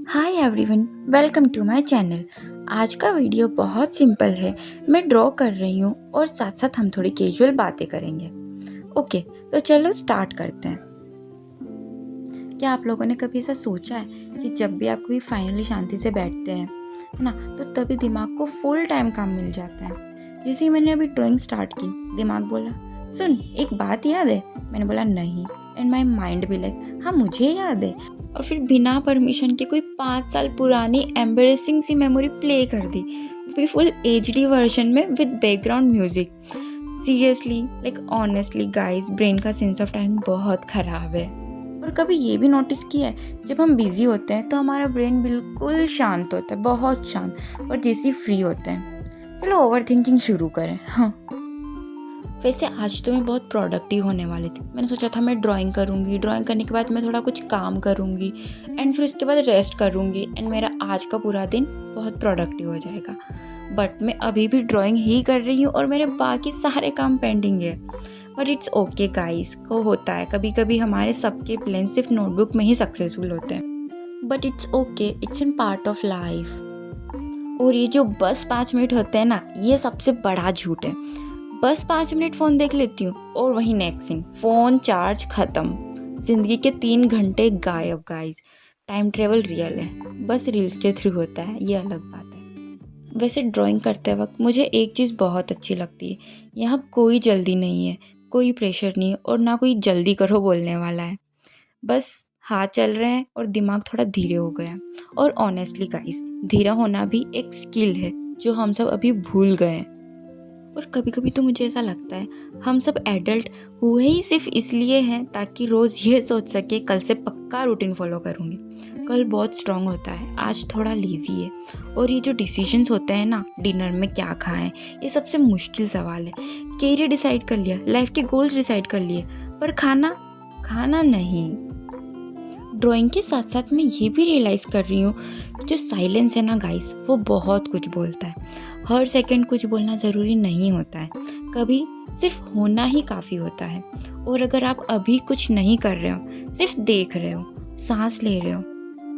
Hi everyone, welcome to my channel. आज का video बहुत सिंपल है। मैं ड्रॉ कर रही हूँ और साथ साथ हम थोड़ी कैजुअल बातें करेंगे। ओके, तो चलो स्टार्ट करते हैं। क्या आप लोगों ने कभी ऐसा सोचा है कि जब भी आप कोई फाइनली शांति से बैठते हैं, है ना, तो तभी दिमाग को फुल टाइम काम मिल जाता है। जैसे ही मैंने अभी ड्राइंग स्टार्ट की, दिमाग बोला, सुन एक बात याद है। मैंने बोला नहीं, एंड माई माइंड भी लाइक हाँ मुझे याद है। और फिर बिना परमिशन के कोई 5 साल पुरानी एम्बेरेसिंग सी मेमोरी प्ले कर दी, भी फुल एचडी वर्जन में with background music. Seriously like honestly guys, brain का सेंस ऑफ टाइम बहुत खराब है। और कभी ये भी नोटिस किया है, जब हम बिजी होते हैं तो हमारा ब्रेन बिल्कुल शांत होता है, बहुत शांत। और जैसे फ्री होते हैं, चलो ओवर थिंकिंग शुरू करें। हाँ, वैसे आज तो मैं बहुत प्रोडक्टिव होने वाली थी। मैंने सोचा था मैं ड्राइंग करूँगी, ड्राइंग करने के बाद मैं थोड़ा कुछ काम करूँगी एंड फिर उसके बाद रेस्ट करूँगी एंड मेरा आज का पूरा दिन बहुत प्रोडक्टिव हो जाएगा। बट मैं अभी भी ड्राइंग ही कर रही हूँ और मेरे बाकी सारे काम पेंडिंग है। बट इट्स ओके गाइस, को होता है कभी कभी हमारे सबके प्लान सिर्फ नोटबुक में ही सक्सेसफुल होते हैं। But it's okay, it's in part of life. और ये जो बस 5 मिनट होते हैं ना, ये सबसे बड़ा झूठ है। बस 5 मिनट फ़ोन देख लेती हूँ और वही नेक्स्ट सीन, फ़ोन चार्ज ख़त्म, ज़िंदगी के 3 घंटे गायब गाइस। टाइम ट्रेवल रियल है, बस रील्स के थ्रू होता है, ये अलग बात है। वैसे ड्राइंग करते वक्त मुझे एक चीज़ बहुत अच्छी लगती है, यहाँ कोई जल्दी नहीं है, कोई प्रेशर नहीं है और ना कोई जल्दी करो बोलने वाला है। बस हाथ चल रहे हैं और दिमाग थोड़ा धीरे हो गया है। और ऑनेस्टली गाइस, धीरा होना भी एक स्किल है जो हम सब अभी भूल गए हैं। और कभी कभी तो मुझे ऐसा लगता है हम सब एडल्ट हुए ही सिर्फ इसलिए हैं ताकि रोज़ ये सोच सके कल से पक्का रूटीन फॉलो करूँगी। कल बहुत स्ट्रांग होता है, आज थोड़ा लेज़ी है। और ये जो डिसीजंस होते हैं ना, डिनर में क्या खाएं, ये सबसे मुश्किल सवाल है। कैरियर डिसाइड कर लिया, लाइफ के गोल्स डिसाइड कर लिए, पर खाना खाना नहीं। ड्राइंग के साथ साथ मैं ये भी रियलाइज़ कर रही हूँ कि जो साइलेंस है ना गाइस, वो बहुत कुछ बोलता है। हर सेकंड कुछ बोलना ज़रूरी नहीं होता है, कभी सिर्फ होना ही काफ़ी होता है। और अगर आप अभी कुछ नहीं कर रहे हो, सिर्फ देख रहे हो, सांस ले रहे हो,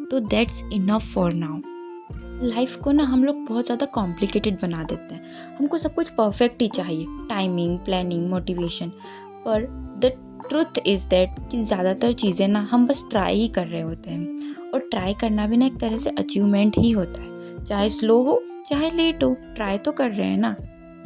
तो that's enough for now. Life को ना हम लोग बहुत ज़्यादा कॉम्प्लिकेटेड बना देते हैं। हमको सब कुछ परफेक्ट ही चाहिए, टाइमिंग, प्लानिंग, मोटिवेशन। पर द ट्रुथ इज़ दैट कि ज़्यादातर चीज़ें ना हम बस ट्राई ही कर रहे होते हैं। और ट्राई करना भी ना एक तरह से अचीवमेंट ही होता है, चाहे स्लो हो चाहे लेट हो, ट्राई तो कर रहे हैं ना,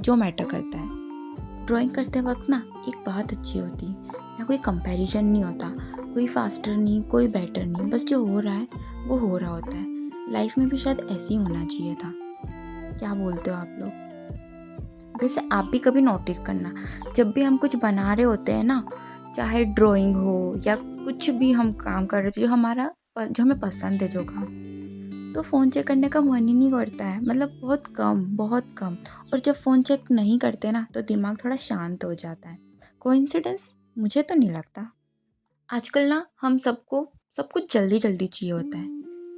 जो मैटर करता है। ड्राइंग करते वक्त ना एक बात अच्छी होती है, यहाँ कोई कंपैरिजन नहीं होता, कोई फास्टर नहीं, कोई बेटर नहीं, बस जो हो रहा है वो हो रहा होता है। लाइफ में भी शायद ऐसे ही होना चाहिए था। क्या बोलते हो आप लोग? वैसे आप भी कभी नोटिस करना, जब भी हम कुछ बना रहे होते हैं ना, चाहे ड्राइंग हो या कुछ भी हम काम कर रहे थे जो हमें पसंद है जो काम, तो फ़ोन चेक करने का मन ही नहीं करता है, मतलब बहुत कम, बहुत कम। और जब फ़ोन चेक नहीं करते ना, तो दिमाग थोड़ा शांत हो जाता है। कोइंसिडेंस? मुझे तो नहीं लगता। आजकल ना हम सबको सब कुछ जल्दी जल्दी चाहिए होता है,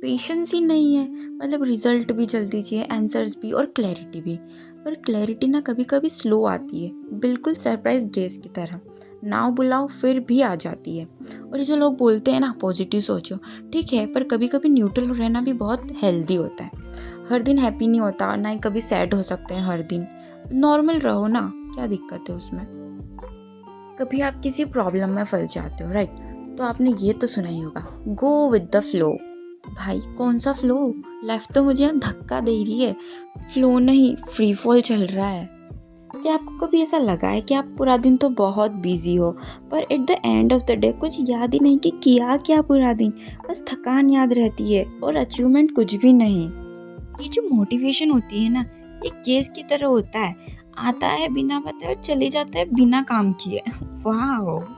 पेशेंस ही नहीं है। मतलब रिजल्ट भी जल्दी चाहिए, आंसर्स भी और क्लैरिटी भी। पर क्लैरिटी ना कभी कभी स्लो आती है, बिल्कुल सरप्राइज गेस की तरह। ना बुलाओ फिर भी आ जाती है। और ये जो लोग बोलते हैं ना पॉजिटिव सोचो, ठीक है, पर कभी कभी न्यूट्रल रहना भी बहुत हेल्दी होता है। हर दिन हैप्पी नहीं होता, ना ही कभी सैड हो सकते हैं हर दिन। नॉर्मल रहो ना, क्या दिक्कत है उसमें। कभी आप किसी प्रॉब्लम में फंस जाते हो, राइट, तो आपने ये तो सुना ही होगा, गो विद द फ्लो। भाई कौन सा फ्लो? लाइफ तो मुझे यहाँ धक्का दे रही है, फ्लो नहीं फ्री फॉल चल रहा है। क्या आपको कभी ऐसा लगा है कि आप पूरा दिन तो बहुत बिजी हो, पर at the end of the day कुछ याद ही नहीं कि किया क्या पूरा दिन? बस थकान याद रहती है और अचीवमेंट कुछ भी नहीं। ये जो मोटिवेशन होती है ना, ये केस की तरह होता है, आता है बिना बताए और चले जाता है बिना काम किए। वाह।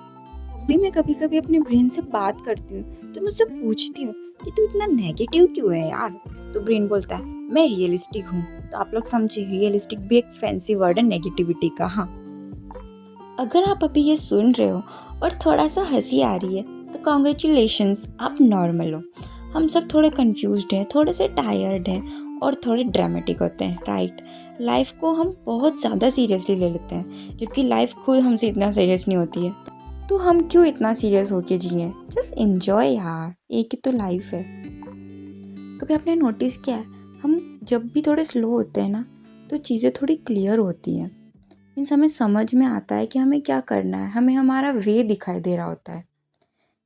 भी मैं कभी कभी अपने ब्रेन से बात करती हूँ तो मुझसे पूछती हूँ कि तू इतना नेगेटिव क्यों है यार। तो ब्रेन बोलता है मैं रियलिस्टिक हूँ। तो आप लोग समझे, रियलिस्टिक भी एक फैंसी वर्ड है नेगेटिविटी का। हाँ, अगर आप अभी ये सुन रहे हो और थोड़ा सा हंसी आ रही है, तो कॉन्ग्रेचुलेशंस, आप नॉर्मल हो। हम सब थोड़े कंफ्यूज्ड हैं, थोड़े से टायर्ड हैं और थोड़े ड्रामेटिक होते हैं, राइट। लाइफ को हम बहुत ज़्यादा सीरियसली ले लेते हैं, जबकि लाइफ खुद हमसे इतना सीरियस नहीं होती है। तो हम क्यों इतना सीरियस होके जिए? जस्ट एंजॉय यार, एक ही तो लाइफ है। कभी आपने नोटिस किया है, हम जब भी थोड़े स्लो होते हैं ना, तो चीज़ें थोड़ी क्लियर होती हैं। मीन्स हमें समझ में आता है कि हमें क्या करना है, हमें हमारा वे दिखाई दे रहा होता है।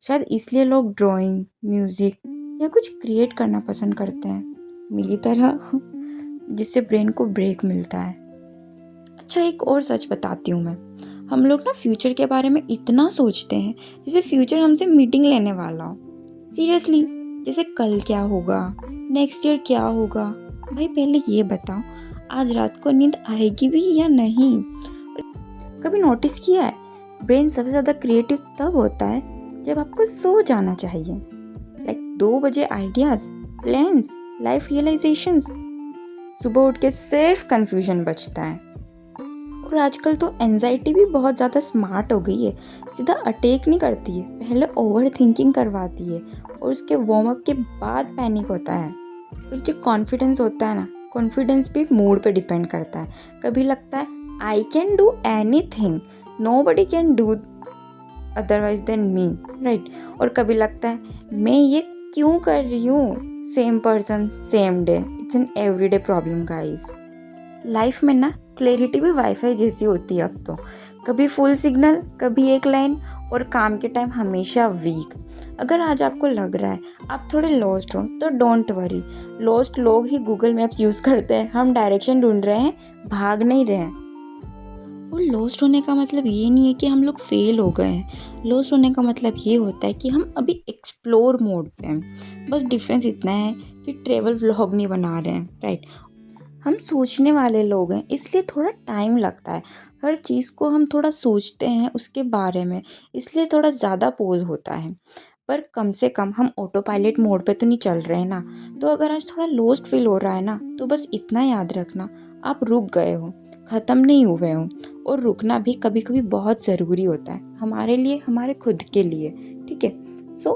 शायद इसलिए लोग ड्राइंग, म्यूज़िक या कुछ क्रिएट करना पसंद करते हैं, मेरी तरह जिससे ब्रेन को ब्रेक मिलता है। अच्छा, एक और सच बताती हूँ मैं। हम लोग ना फ्यूचर के बारे में इतना सोचते हैं जैसे फ्यूचर हमसे मीटिंग लेने वाला हो। सीरियसली, जैसे कल क्या होगा, नेक्स्ट ईयर क्या होगा। भाई पहले ये बताओ, आज रात को नींद आएगी भी या नहीं। कभी नोटिस किया है, ब्रेन सबसे ज़्यादा क्रिएटिव तब होता है जब आपको सो जाना चाहिए। लाइक 2 बजे आइडियाज़, प्लान्स, लाइफ रियलाइजेशंस। सुबह उठ के सिर्फ कन्फ्यूजन बचता है। और आजकल तो एंजाइटी भी बहुत ज़्यादा स्मार्ट हो गई है, सीधा अटैक नहीं करती है, पहले ओवर थिंकिंग करवाती है और उसके वार्म अप के बाद पैनिक होता है। फिर जो कॉन्फिडेंस होता है ना, कॉन्फिडेंस भी मूड पे डिपेंड करता है। कभी लगता है I can do anything, nobody can do otherwise than me, right. और कभी लगता है मैं ये क्यों कर रही हूँ, same person same day. It's an everyday problem guys. Life में ना क्लैरिटी भी वाईफाई जैसी होती है अब तो। कभी फुल सिग्नल, कभी एक लाइन, और काम के टाइम हमेशा वीक। अगर आज आपको लग रहा है आप थोड़े लॉस्ट हो तो डोंट वरी, लॉस्ट लोग ही गूगल मैप्स यूज़ करते हैं। हम डायरेक्शन ढूंढ रहे हैं, भाग नहीं रहे हैं। और लॉस्ट होने का मतलब ये नहीं है कि हम लोग फेल हो गए हैं। लॉस्ट होने का मतलब ये होता है कि हम अभी एक्सप्लोर मोड पे हैं। बस डिफरेंस इतना है कि ट्रेवल व्लॉग नहीं बना रहे हैं, राइट। हम सोचने वाले लोग हैं, इसलिए थोड़ा टाइम लगता है। हर चीज़ को हम थोड़ा सोचते हैं उसके बारे में, इसलिए थोड़ा ज़्यादा पोज होता है। पर कम से कम हम ऑटो पायलट मोड पे तो नहीं चल रहे हैं ना। तो अगर आज थोड़ा लोस्ट फील हो रहा है ना, तो बस इतना याद रखना, आप रुक गए हो, ख़त्म नहीं हुए हो। और रुकना भी कभी कभी बहुत ज़रूरी होता है, हमारे लिए, हमारे खुद के लिए, ठीक है। सो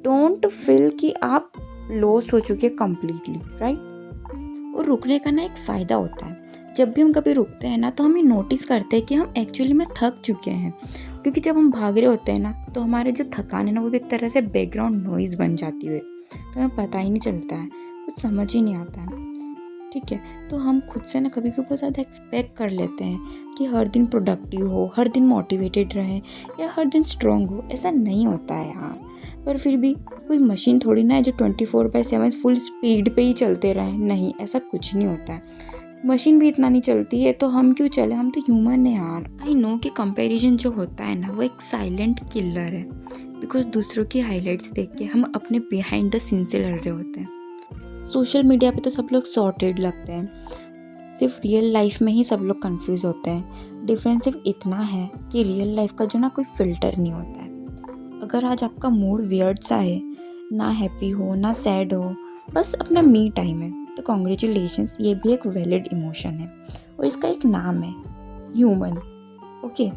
डोंट फील कि आप लॉस्ट हो चुके कम्प्लीटली, राइट। और रुकने का ना एक फ़ायदा होता है। जब भी हम कभी रुकते हैं ना, तो हम ये नोटिस करते हैं कि हम एक्चुअली में थक चुके हैं। क्योंकि जब हम भाग रहे होते हैं ना, तो हमारे जो थकान है ना, वो भी एक तरह से बैकग्राउंड नॉइज़ बन जाती है, तो हमें पता ही नहीं चलता है, कुछ समझ ही नहीं आता है, ठीक है। तो हम खुद से ना कभी कभी बहुत ज़्यादा एक्सपेक्ट कर लेते हैं कि हर दिन प्रोडक्टिव हो, हर दिन मोटिवेटेड रहें या हर दिन स्ट्रॉन्ग हो। ऐसा नहीं होता है यार। पर फिर भी कोई मशीन थोड़ी ना है जो 24/7 फुल स्पीड पे ही चलते रहें। नहीं, ऐसा कुछ नहीं होता है। मशीन भी इतना नहीं चलती है, तो हम क्यों चले, हम तो ह्यूमन है यार। आई नो कि कंपैरिजन जो होता है ना, वो एक साइलेंट किलर है। बिकॉज दूसरों की हाईलाइट्स देख के हम अपने बिहाइंड द सीन से लड़ रहे होते हैं। सोशल मीडिया पे तो सब लोग सॉर्टेड लगते हैं, सिर्फ रियल लाइफ में ही सब लोग कंफ्यूज होते हैं। डिफरेंस सिर्फ इतना है कि रियल लाइफ का जो ना कोई फिल्टर नहीं होता है। अगर आज आपका मूड वियर्ड सा है, ना हैप्पी हो ना सैड हो, बस अपना मी टाइम है, तो कॉन्ग्रेचुलेशंस, ये भी एक वैलिड इमोशन है और इसका एक नाम है, ह्यूमन। ओके।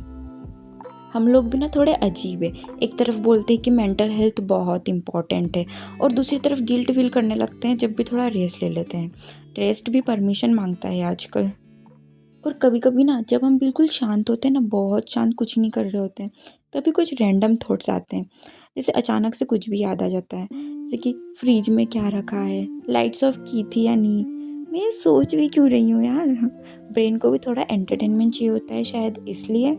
हम लोग भी ना थोड़े अजीब है। एक तरफ बोलते हैं कि मेंटल हेल्थ बहुत इंपॉर्टेंट है, और दूसरी तरफ गिल्ट फील करने लगते हैं जब भी थोड़ा रेस्ट ले लेते हैं। रेस्ट भी परमिशन मांगता है आजकल। और कभी कभी ना जब हम बिल्कुल शांत होते हैं ना, बहुत शांत, कुछ नहीं कर रहे होते हैं, तभी कुछ रैंडम थॉट्स आते हैं। जैसे अचानक से कुछ भी याद आ जाता है, जैसे कि फ्रिज में क्या रखा है, लाइट्स ऑफ की थी या नहीं, मैं ये सोच भी क्यों रही हूँ यार। ब्रेन को भी थोड़ा एंटरटेनमेंट चाहिए होता है शायद, इसलिए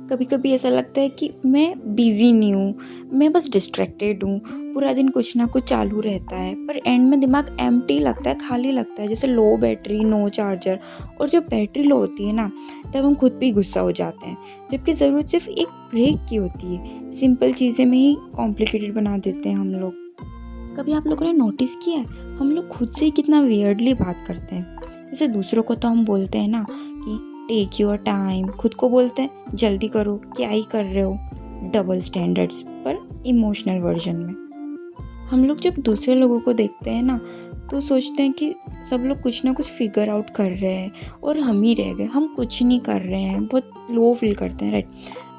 कभी कभी ऐसा लगता है कि मैं बिजी नहीं हूँ, मैं बस डिस्ट्रैक्टेड हूँ। पूरा दिन कुछ ना कुछ चालू रहता है, पर एंड में दिमाग एम्प्टी लगता है, खाली लगता है, जैसे लो बैटरी, नो चार्जर। और जब बैटरी लो होती है ना, तब हम खुद पे ही गुस्सा हो जाते हैं, जबकि ज़रूरत सिर्फ एक ब्रेक की होती है। सिंपल चीज़ें में ही कॉम्प्लिकेटेड बना देते हैं हम लोग। कभी आप लोगों ने नोटिस किया है, हम लोग खुद से ही कितना वियर्डली बात करते हैं। जैसे दूसरों को तो हम बोलते हैं ना कि टेक योर टाइम, खुद को बोलते हैं जल्दी करो, क्या ही कर रहे हो। डबल स्टैंडर्ड्स, पर इमोशनल वर्जन में। हम लोग जब दूसरे लोगों को देखते हैं ना, तो सोचते हैं कि सब लोग कुछ ना कुछ फिगर आउट कर रहे हैं और हम ही रह गए, हम कुछ नहीं कर रहे हैं, बहुत लो फील करते हैं, right.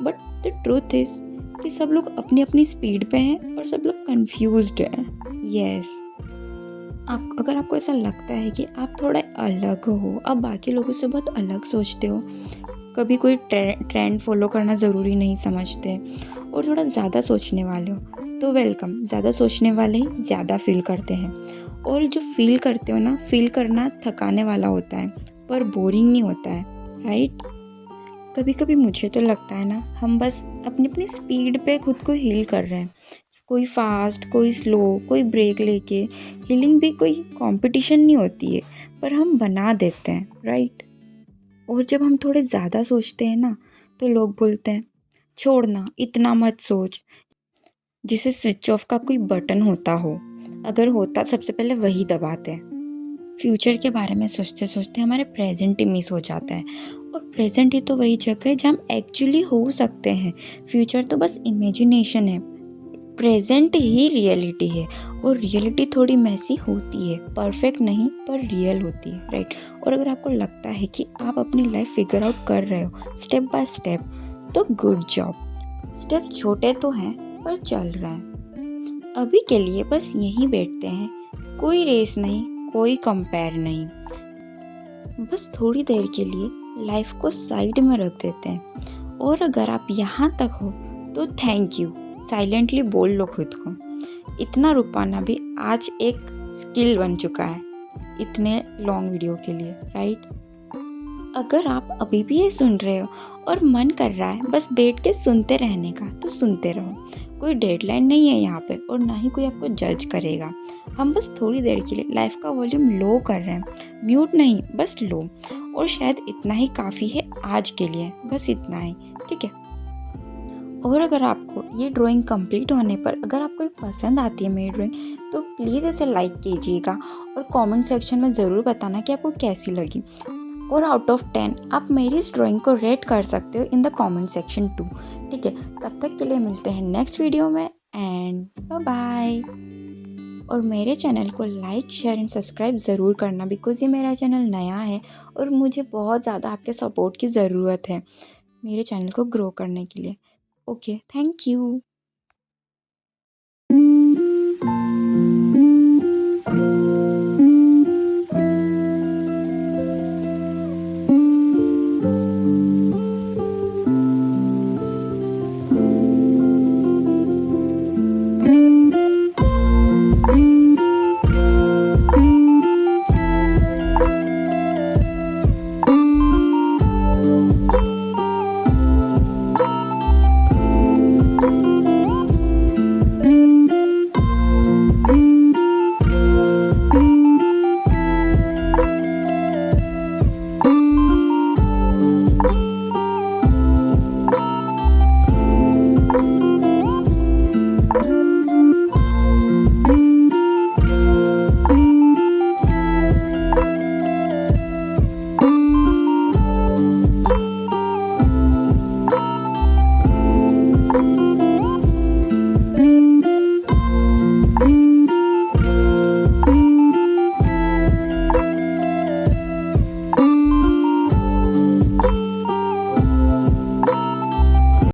But the truth is कि सब लोग अपनी अपनी स्पीड पे हैं और सब लोग कंफ्यूज्ड हैं। यस। अगर आपको ऐसा लगता है कि आप थोड़ा अलग हो, आप बाकी लोगों से बहुत अलग सोचते हो, कभी कोई ट्रेंड फॉलो करना ज़रूरी नहीं समझते, और थोड़ा ज़्यादा सोचने वाले हो, तो वेलकम। ज़्यादा सोचने वाले ही ज़्यादा फील करते हैं, और जो फ़ील करते हो ना, फ़ील करना थकाने वाला होता है पर बोरिंग नहीं होता है, राइट? कभी कभी मुझे तो लगता है ना, हम बस अपनी अपनी स्पीड पे खुद को हील कर रहे हैं। कोई फास्ट, कोई स्लो, कोई ब्रेक लेके। हीलिंग भी कोई कंपटीशन नहीं होती है, पर हम बना देते हैं, राइट? और जब हम थोड़े ज़्यादा सोचते हैं ना, तो लोग बोलते हैं छोड़ना, इतना मत सोच। जिसे स्विच ऑफ का कोई बटन होता हो, अगर होता सबसे पहले वही दबाते हैं। फ्यूचर के बारे में सोचते सोचते हमारे प्रेजेंट ही मिस हो जाता है, और प्रेजेंट ही तो वही जगह है जहाँ हम एक्चुअली हो सकते हैं। फ्यूचर तो बस इमेजिनेशन है, प्रेजेंट ही रियलिटी है। और रियलिटी थोड़ी मैसी होती है, परफेक्ट नहीं पर रियल होती है, राइट? और अगर आपको लगता है कि आप अपनी लाइफ फिगर आउट कर रहे हो स्टेप बाय स्टेप, तो गुड जॉब। स्टेप छोटे तो हैं पर चल रहे हैं। अभी के लिए बस यहीं बैठते हैं, कोई रेस नहीं, कोई कंपेयर नहीं। बस थोड़ी देर के लिए लाइफ को साइड में रख देते हैं। और अगर आप यहाँ तक हो तो थैंक यू, साइलेंटली बोल लो खुद को। इतना रुक पाना भी आज एक स्किल बन चुका है इतने लॉन्ग वीडियो के लिए, राइट? अगर आप अभी भी ये सुन रहे हो और मन कर रहा है बस बैठ के सुनते रहने का, तो सुनते रहो। कोई डेडलाइन नहीं है यहाँ पे, और ना ही कोई आपको जज करेगा। हम बस थोड़ी देर के लिए लाइफ का वॉल्यूम लो कर रहे हैं, म्यूट नहीं, बस लो। और शायद इतना ही काफ़ी है आज के लिए, बस इतना ही, ठीक है? और अगर आपको ये ड्राइंग कंप्लीट होने पर अगर आपको पसंद आती है मेरी ड्राइंग, तो प्लीज़ इसे लाइक कीजिएगा और कमेंट सेक्शन में ज़रूर बताना कि आपको कैसी लगी। और आउट ऑफ 10 आप मेरी इस ड्राइंग को रेट कर सकते हो in the comment section two, ठीक है? तब तक के लिए मिलते हैं नेक्स्ट वीडियो में, एंड बाय बाय। और मेरे चैनल को लाइक, शेयर एंड सब्सक्राइब ज़रूर करना, बिकॉज़ ये मेरा चैनल नया है और मुझे बहुत ज़्यादा आपके सपोर्ट की ज़रूरत है मेरे चैनल को ग्रो करने के लिए। Okay, thank you.